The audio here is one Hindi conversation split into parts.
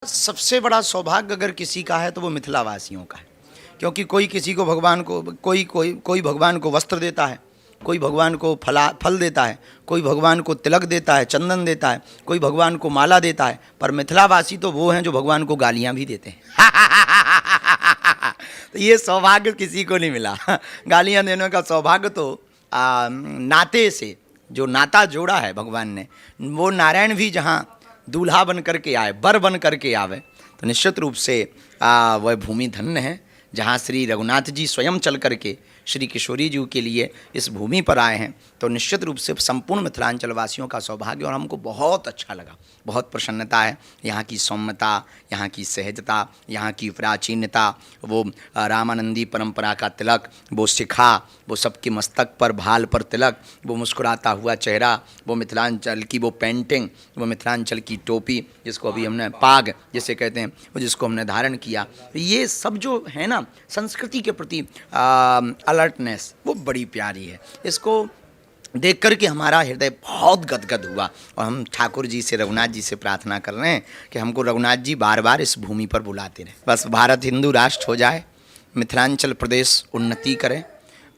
सबसे बड़ा सौभाग्य अगर किसी का है तो वो मिथिलावासियों का है, क्योंकि कोई किसी को भगवान को कोई भगवान को वस्त्र देता है, कोई भगवान को फल देता है, कोई भगवान को तिलक देता है, चंदन देता है, कोई भगवान को माला देता है, पर मिथिलावासी तो वो हैं जो भगवान को गालियाँ भी देते हैं। तो ये सौभाग्य किसी को नहीं मिला। गालियाँ देने का सौभाग्य तो नाते से जो नाता जोड़ा है भगवान ने, वो नारायण भी जहाँ दूल्हा बन करके आए, बर बन करके आवे, तो निश्चित रूप से वह भूमि धन्य है जहाँ श्री रघुनाथ जी स्वयं चल करके श्री किशोरी जी के लिए इस भूमि पर आए हैं। तो निश्चित रूप से संपूर्ण मिथिलांचल वासियों का सौभाग्य, और हमको बहुत अच्छा लगा, बहुत प्रसन्नता है। यहाँ की सौम्यता, यहाँ की सहजता, यहाँ की प्राचीनता, वो रामानंदी परंपरा का तिलक, वो शिखा, वो सबके मस्तक पर भाल पर तिलक, वो मुस्कुराता हुआ चेहरा, वो मिथिलांचल की वो पेंटिंग, वो मिथिलांचल की टोपी जिसको अभी हमने पाग जिसे कहते हैं, वो जिसको हमने धारण किया, ये सब जो है ना संस्कृति के प्रति अलर्टनेस, वो बड़ी प्यारी है। इसको देख कर के हमारा हृदय बहुत गदगद हुआ, और हम ठाकुर जी से, रघुनाथ जी से प्रार्थना कर रहे हैं कि हमको रघुनाथ जी बार बार इस भूमि पर बुलाते रहें। बस भारत हिंदू राष्ट्र हो जाए, मिथिलांचल प्रदेश उन्नति करे,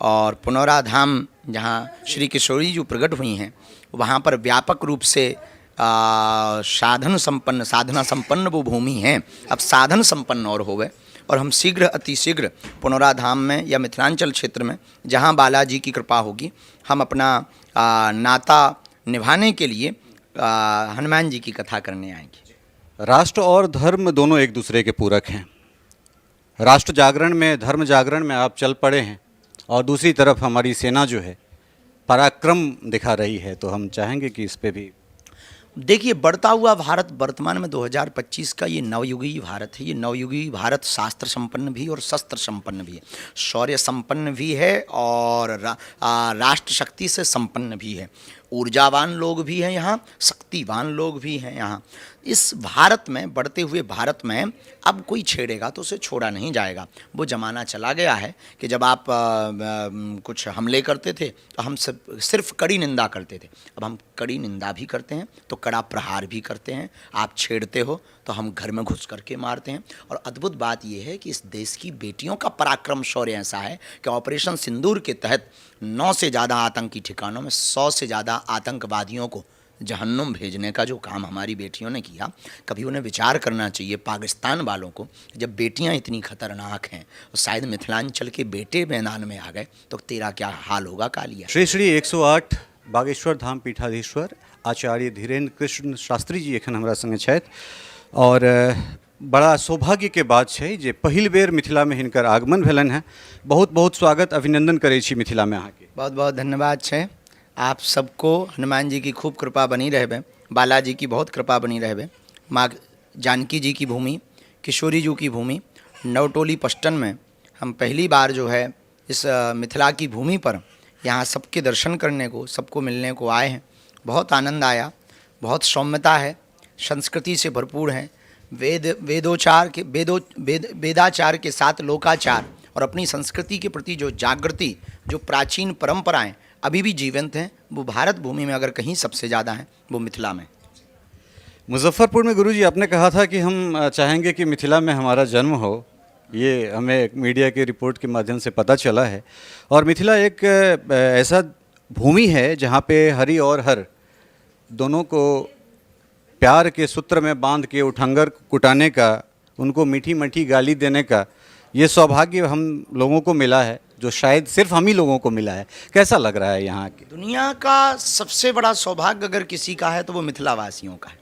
और पुनौरा धाम जहाँ श्री किशोरी जी प्रकट हुई हैं, वहाँ पर व्यापक रूप से साधना संपन्न वो भूमि है। अब साधन संपन्न और होवे, और हम शीघ्र अतिशीघ्र पुनौरा धाम में या मिथिलांचल क्षेत्र में जहाँ बालाजी की कृपा होगी, हम अपना नाता निभाने के लिए हनुमान जी की कथा करने आएंगे। राष्ट्र और धर्म दोनों एक दूसरे के पूरक हैं। राष्ट्र जागरण में, धर्म जागरण में आप चल पड़े हैं, और दूसरी तरफ हमारी सेना जो है पराक्रम दिखा रही है, तो हम चाहेंगे कि इस पे भी देखिए, बढ़ता हुआ भारत वर्तमान में 2025 का ये नवयुगी भारत है। ये नवयुगी भारत शास्त्र संपन्न भी और शस्त्र संपन्न भी है, शौर्य संपन्न भी है, और राष्ट्र शक्ति से संपन्न भी है। ऊर्जावान लोग भी हैं यहाँ, शक्तिवान लोग भी हैं यहाँ। इस भारत में, बढ़ते हुए भारत में अब कोई छेड़ेगा तो उसे छोड़ा नहीं जाएगा। वो ज़माना चला गया है कि जब आप कुछ हमले करते थे तो हम सिर्फ कड़ी निंदा करते थे। अब हम कड़ी निंदा भी करते हैं तो कड़ा प्रहार भी करते हैं। आप छेड़ते हो तो हम घर में घुस करके मारते हैं। और अद्भुत बात यह है कि इस देश की बेटियों का पराक्रम शौर्य ऐसा है कि ऑपरेशन सिंदूर के तहत 9 से ज़्यादा आतंकी ठिकानों में 100 से ज़्यादा आतंकवादियों को जहन्नुम भेजने का जो काम हमारी बेटियों ने किया, कभी उन्हें विचार करना चाहिए पाकिस्तान वालों को। जब बेटियां इतनी खतरनाक हैं, और शायद मिथिलांचल के बेटे मैदान में आ गए, तो तेरा क्या हाल होगा कालिया। श्री श्री 108 बागेश्वर धाम पीठाधीश्वर आचार्य धीरेन्द्र कृष्ण शास्त्री जी एखन हमरा संगे छथि, और बड़ा सौभाग्य के बात छै जे पहिल बेर मिथिला में हिनकर आगमन भेलनि हैं। बहुत बहुत स्वागत, अभिनंदन करै छी मिथिला में अहाँके। बहुत बहुत धन्यवाद छै। आप सबको हनुमान जी की खूब कृपा बनी रहबे, बालाजी की बहुत कृपा बनी रहबे। माँ जानकी जी की भूमि, किशोरी जी की भूमि, नवटोली पष्टन में हम पहली बार जो है इस मिथिला की भूमि पर यहाँ सबके दर्शन करने को, सबको मिलने को आए हैं। बहुत आनंद आया, बहुत सौम्यता है, संस्कृति से भरपूर है। वेदाचार के साथ लोकाचार और अपनी संस्कृति के प्रति जो जागृति, जो प्राचीन परंपराएं अभी भी जीवंत हैं, वो भारत भूमि में अगर कहीं सबसे ज़्यादा हैं वो मिथिला में। मुजफ्फरपुर में गुरुजी आपने कहा था कि हम चाहेंगे कि मिथिला में हमारा जन्म हो। ये हमें मीडिया की रिपोर्ट के माध्यम से पता चला है, और मिथिला एक ऐसा भूमि है जहाँ पे हरि और हर दोनों को प्यार के सूत्र में बांध के उठंगर कुटाने का, उनको मीठी मीठी गाली देने का ये सौभाग्य हम लोगों को मिला है, जो शायद सिर्फ हम ही लोगों को मिला है। कैसा लग रहा है यहाँ के? दुनिया का सबसे बड़ा सौभाग्य अगर किसी का है तो वो मिथिलावासियों का है,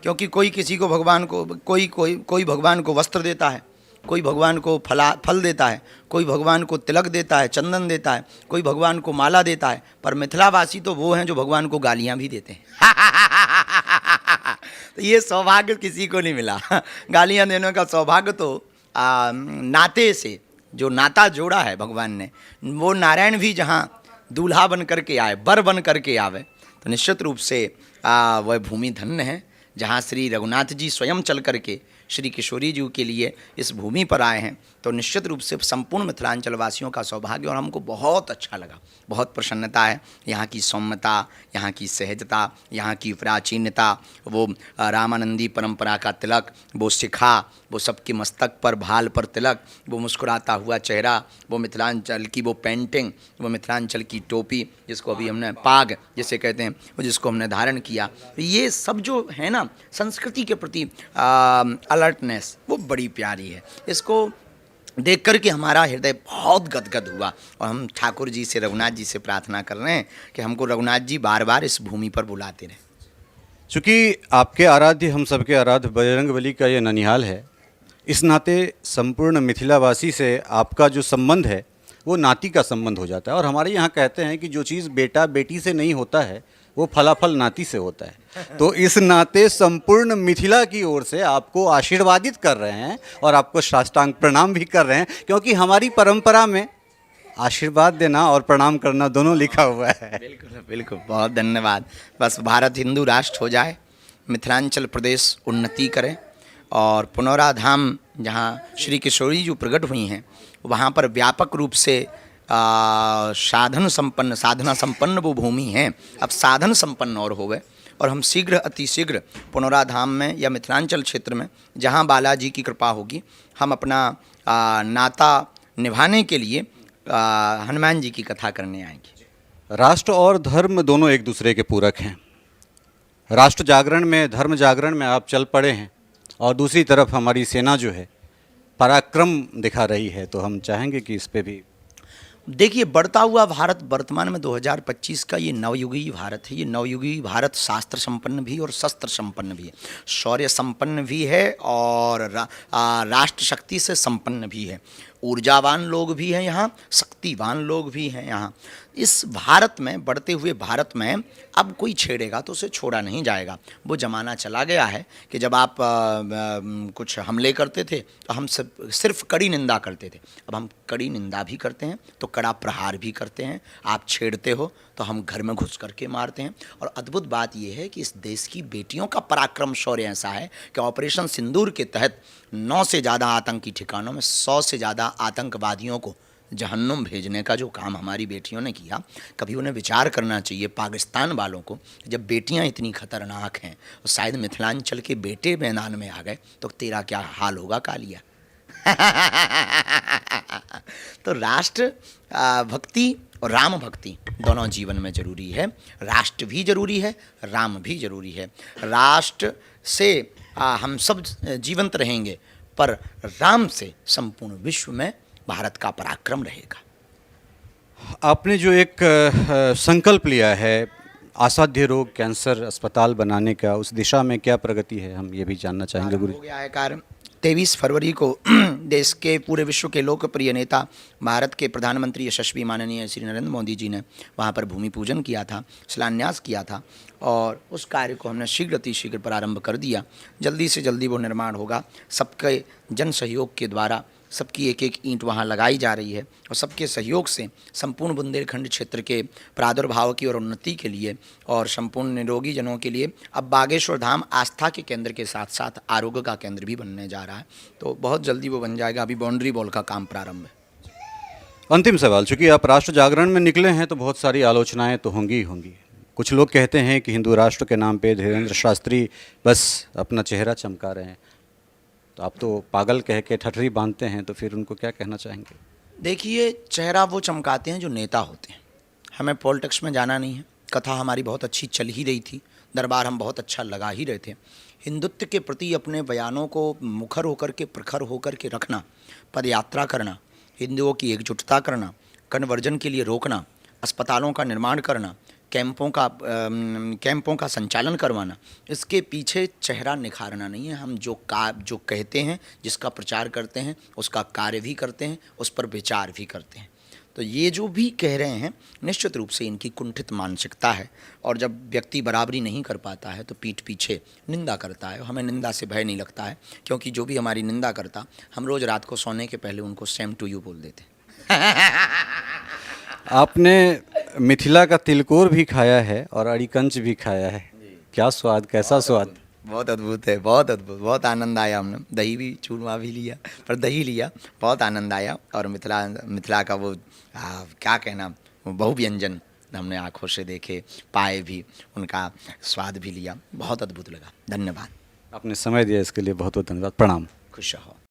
क्योंकि कोई किसी को भगवान को कोई भगवान को वस्त्र देता है, कोई भगवान को फल देता है, कोई भगवान को तिलक देता है, चंदन देता है, कोई भगवान को माला देता है, पर मिथिलावासी तो वो हैं जो भगवान को गालियाँ भी देते हैं। तो ये सौभाग्य किसी को नहीं मिला। गालियाँ देने का सौभाग्य तो नाते से जो नाता जोड़ा है भगवान ने, वो नारायण भी जहाँ दूल्हा बन करके आए, बर बन करके आवे, तो निश्चित रूप से वह भूमि धन्य है जहाँ श्री रघुनाथ जी स्वयं चल करके श्री किशोरी जी के लिए इस भूमि पर आए हैं, तो निश्चित रूप से संपूर्ण मिथिलांचल वासियों का सौभाग्य, और हमको बहुत अच्छा लगा, बहुत प्रसन्नता है। यहाँ की सौम्यता, यहाँ की सहजता, यहाँ की प्राचीनता, वो रामानंदी परंपरा का तिलक, वो शिखा, वो सबके मस्तक पर भाल पर तिलक, वो मुस्कुराता हुआ चेहरा, वो मिथिलांचल की वो पेंटिंग, वो मिथिलांचल की टोपी जिसको अभी हमने पाग जिसे कहते हैं, वो जिसको हमने धारण किया, ये सब जो है ना संस्कृति के प्रति अलर्टनेस, वो बड़ी प्यारी है। इसको देख कर के हमारा हृदय बहुत गदगद हुआ, और हम ठाकुर जी से, रघुनाथ जी से प्रार्थना कर रहे हैं कि हमको रघुनाथ जी बार बार इस भूमि पर बुलाते रहें। चूँकि आपके आराध्य, हम सबके आराध्य बजरंगबली का ये ननिहाल है, इस नाते संपूर्ण मिथिलावासी से आपका जो संबंध है वो नाती का संबंध हो जाता है। और हमारे यहाँ कहते हैं कि जो चीज़ बेटा बेटी से नहीं होता है वो फलाफल नाती से होता है। तो इस नाते संपूर्ण मिथिला की ओर से आपको आशीर्वादित कर रहे हैं और आपको साष्टांग प्रणाम भी कर रहे हैं, क्योंकि हमारी परंपरा में आशीर्वाद देना और प्रणाम करना दोनों लिखा हुआ है। बिल्कुल बिल्कुल, बहुत धन्यवाद। बस भारत हिंदू राष्ट्र हो जाए, मिथिलांचल प्रदेश उन्नति करे, और पुनौरा धाम जहाँ श्री किशोरी जी प्रकट हुई हैं, वहाँ पर व्यापक रूप से साधना संपन्न वो भूमि है। अब साधन संपन्न और होवे, और हम शीघ्र अतिशीघ्र पुनौरा धाम में या मिथिलांचल क्षेत्र में जहाँ बालाजी की कृपा होगी, हम अपना नाता निभाने के लिए हनुमान जी की कथा करने आएंगे। राष्ट्र और धर्म दोनों एक दूसरे के पूरक हैं। राष्ट्र जागरण में, धर्म जागरण में आप चल पड़े हैं, और दूसरी तरफ हमारी सेना जो है पराक्रम दिखा रही है, तो हम चाहेंगे कि इस पे भी देखिए, बढ़ता हुआ भारत वर्तमान में 2025 का ये नवयुगी भारत है। ये नवयुगी भारत शास्त्र संपन्न भी और शस्त्र संपन्न भी है, शौर्य संपन्न भी है, और राष्ट्र शक्ति से संपन्न भी है। ऊर्जावान लोग भी हैं यहाँ, शक्तिवान लोग भी हैं यहाँ। इस भारत में, बढ़ते हुए भारत में अब कोई छेड़ेगा तो उसे छोड़ा नहीं जाएगा। वो ज़माना चला गया है कि जब आप कुछ हमले करते थे तो हम सिर्फ कड़ी निंदा करते थे। अब हम कड़ी निंदा भी करते हैं तो कड़ा प्रहार भी करते हैं। आप छेड़ते हो तो हम घर में घुस करके मारते हैं। और अद्भुत बात यह है कि इस देश की बेटियों का पराक्रम शौर्य ऐसा है कि ऑपरेशन सिंदूर के तहत 9 से ज़्यादा आतंकी ठिकानों में 100 से ज़्यादा आतंकवादियों को जहन्नुम भेजने का जो काम हमारी बेटियों ने किया, कभी उन्हें विचार करना चाहिए पाकिस्तान वालों को। जब बेटियां इतनी खतरनाक हैं और शायद मिथिलांचल के बेटे मैदान में आ गए तो तेरा क्या हाल होगा कालिया। तो राष्ट्र भक्ति और राम भक्ति दोनों जीवन में जरूरी है। राष्ट्र भी जरूरी है, राम भी जरूरी है। राष्ट्र से हम सब जीवंत रहेंगे, पर राम से संपूर्ण विश्व में भारत का पराक्रम रहेगा। आपने जो एक संकल्प लिया है असाध्य रोग कैंसर अस्पताल बनाने का, उस दिशा में क्या प्रगति है, हम ये भी जानना चाहेंगे गुरु। हो गया है कार्य। 23 फरवरी को देश के पूरे विश्व के लोकप्रिय नेता, भारत के प्रधानमंत्री यशस्वी माननीय श्री नरेंद्र मोदी जी ने वहाँ पर भूमि पूजन किया था, शिलान्यास किया था, और उस कार्य को हमने शीघ्र अतिशीघ्र प्रारंभ कर दिया। जल्दी से जल्दी वो निर्माण होगा। सबके जन सहयोग के द्वारा सबकी एक एक ईंट वहाँ लगाई जा रही है, और सबके सहयोग से संपूर्ण बुंदेलखंड क्षेत्र के प्रादुर्भाव की और उन्नति के लिए और संपूर्ण निरोगी जनों के लिए अब बागेश्वर धाम आस्था के केंद्र के साथ साथ आरोग्य का केंद्र भी बनने जा रहा है। तो बहुत जल्दी वो बन जाएगा। अभी बाउंड्री वॉल का काम प्रारंभ है। अंतिम सवाल, चूँकि आप राष्ट्र जागरण में निकले हैं तो बहुत सारी आलोचनाएँ तो होंगी ही होंगी। कुछ लोग कहते हैं कि हिंदू राष्ट्र के नाम पे धीरेन्द्र शास्त्री बस अपना चेहरा चमका रहे हैं, तो आप तो पागल कह के ठठरी बांधते हैं, तो फिर उनको क्या कहना चाहेंगे? देखिए, चेहरा वो चमकाते हैं जो नेता होते हैं। हमें पॉलिटिक्स में जाना नहीं है। कथा हमारी बहुत अच्छी चल ही रही थी, दरबार हम बहुत अच्छा लगा ही रहे थे। हिंदुत्व के प्रति अपने बयानों को मुखर होकर के, प्रखर होकर के रखना, पदयात्रा करना, हिंदुओं की एकजुटता करना, कन्वर्जन के लिए रोकना, अस्पतालों का निर्माण करना, कैंपों का संचालन करवाना, इसके पीछे चेहरा निखारना नहीं है। हम जो कहते हैं, जिसका प्रचार करते हैं, उसका कार्य भी करते हैं, उस पर विचार भी करते हैं। तो ये जो भी कह रहे हैं, निश्चित रूप से इनकी कुंठित मानसिकता है। और जब व्यक्ति बराबरी नहीं कर पाता है तो पीठ पीछे निंदा करता है। हमें निंदा से भय नहीं लगता है, क्योंकि जो भी हमारी निंदा करता, हम रोज़ रात को सोने के पहले उनको सेम टू यू बोल देते। आपने मिथिला का तिलकोर भी खाया है और अड़ीकंच भी खाया है, क्या स्वाद, कैसा स्वाद? बहुत अद्भुत है, बहुत अद्भुत, बहुत आनंद आया। हमने दही भी चूरमा भी लिया, पर दही लिया, बहुत आनंद आया। और मिथिला का वो क्या कहना, वो बहुव्यंजन हमने आँखों से देखे, पाए भी, उनका स्वाद भी लिया, बहुत अद्भुत लगा। धन्यवाद। आपने समय दिया इसके लिए बहुत बहुत धन्यवाद। प्रणाम। खुश रहो।